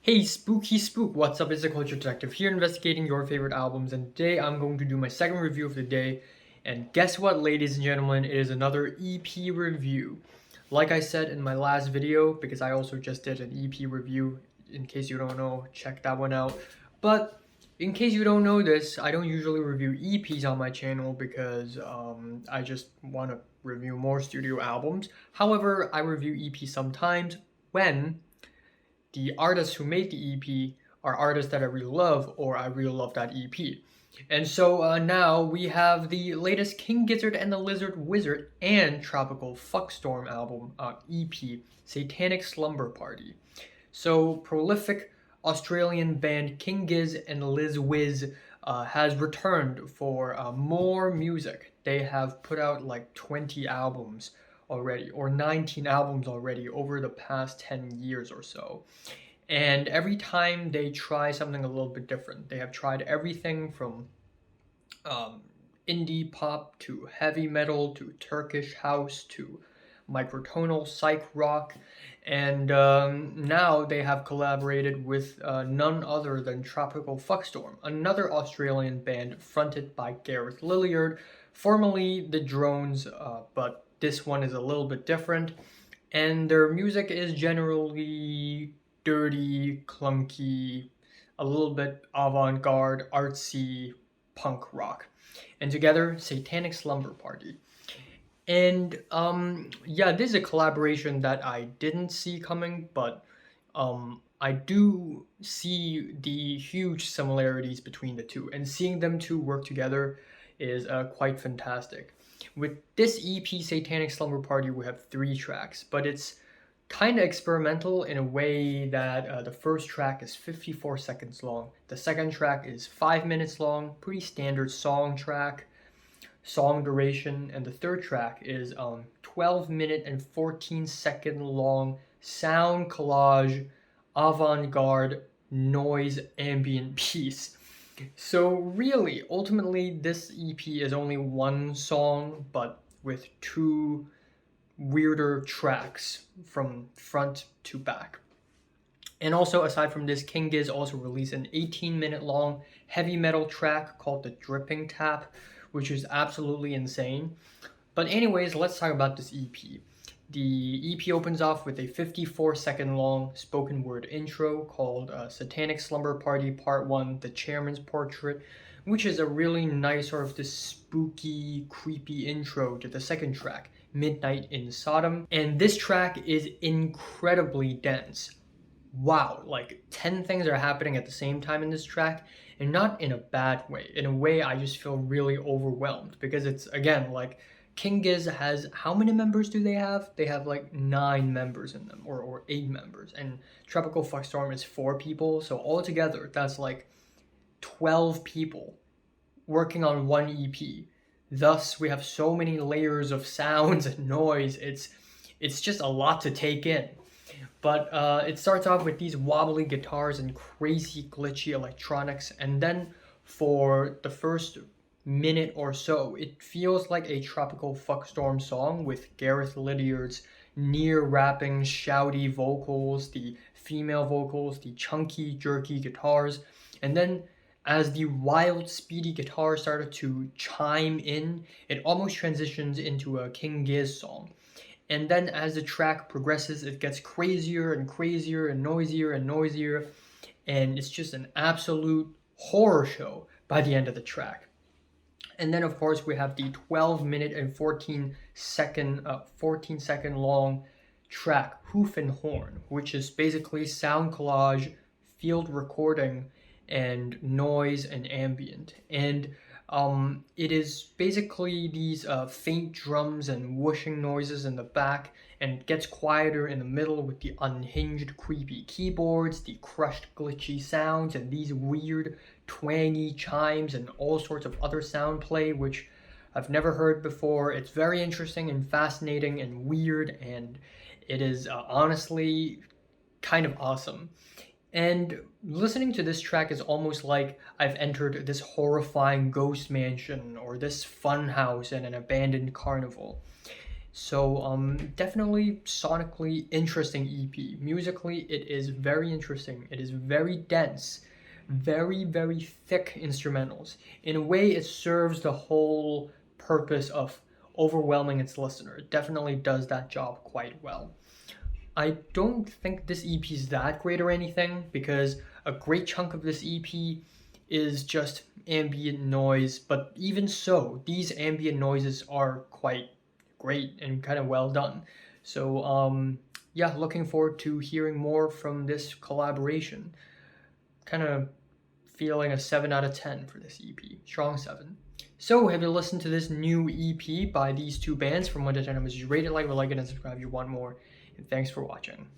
Hey spooky spook, what's up? It's the Culture Detective here investigating your favorite albums, and today I'm going to do my second review of the day. And guess what, ladies and gentlemen, it is another EP review. Like I said in my last video, because I also just did an EP review, in case you don't know, check that one out. But in case you don't know this, I don't usually review EPs on my channel because I just want to review more studio albums. However, I review EPs sometimes when the artists who made the EP are artists that I really love, or I really love that EP. And so now we have the latest King Gizzard and the Lizard Wizard and Tropical Fuckstorm album EP, Satanic Slumber Party. So prolific Australian band King Giz and Liz Wiz has returned for more music. They have put out like 20 albums already, or 19 albums already over the past 10 years or so. And every time they try something a little bit different. They have tried everything from indie pop to heavy metal to Turkish house to microtonal psych rock, and now they have collaborated with none other than Tropical Fuckstorm, another Australian band fronted by Gareth Lilliard, formerly the Drones, but this one is a little bit different, and their music is generally dirty, clunky, a little bit avant-garde, artsy punk rock. And together, Satanic Slumber Party. And yeah, this is a collaboration that I didn't see coming, but I do see the huge similarities between the two, and seeing them two work together is quite fantastic. With this EP, Satanic Slumber Party, we have 3 tracks, but it's kind of experimental in a way that the first track is 54 seconds long, the second track is 5 minutes long, pretty standard song duration, and the third track is 12 minute and 14-second long sound collage avant-garde noise ambient piece. So really, ultimately, this EP is only one song, but with 2 weirder tracks from front to back. And also, aside from this, King Giz also released an 18-minute long heavy metal track called The Dripping Tap, which is absolutely insane. But anyways, let's talk about this EP. The EP opens off with a 54-second long spoken word intro called Satanic Slumber Party Part 1, The Chairman's Portrait, which is a really nice sort of this spooky, creepy intro to the second track, Midnight in Sodom. And this track is incredibly dense. Wow, like 10 things are happening at the same time in this track, and not in a bad way. In a way, I just feel really overwhelmed because it's, again, like King Giz has, how many members do they have? They have like 9 members in them, or 8 members, and Tropical Fuckstorm is 4 people, so altogether that's like 12 people working on one EP. Thus, we have so many layers of sounds and noise. It's just a lot to take in. But it starts off with these wobbly guitars and crazy glitchy electronics, and then for the first minute or so, it feels like a Tropical Fuckstorm song with Gareth Lilliard's near rapping, shouty vocals, the female vocals, the chunky, jerky guitars, and then as the wild, speedy guitar started to chime in, it almost transitions into a King Giz song. And then as the track progresses, it gets crazier and crazier and noisier, and it's just an absolute horror show by the end of the track. And then, of course, we have the 12-minute and 14-second long track, Hoof and Horn, which is basically sound collage, field recording, and noise and ambient. And it is basically these faint drums and whooshing noises in the back, and it gets quieter in the middle with the unhinged, creepy keyboards, the crushed, glitchy sounds, and these weird, twangy chimes and all sorts of other sound play, which I've never heard before. It's very interesting and fascinating and weird, and it is honestly kind of awesome. And listening to this track is almost like I've entered this horrifying ghost mansion or this fun house in an abandoned carnival. So definitely sonically interesting EP. Musically, it is very interesting. It is very dense, very, very thick instrumentals. In a way, it serves the whole purpose of overwhelming its listener. It definitely does that job quite well. I don't think this EP is that great or anything, because a great chunk of this EP is just ambient noise, but even so, these ambient noises are quite great and kind of well done. So, yeah, looking forward to hearing more from this collaboration. Kind of feeling a 7 out of 10 for this EP. Strong 7. So, have you listened to this new EP by these two bands? From 1 to 10, how much you rate it, like it, and subscribe if you want more. And thanks for watching.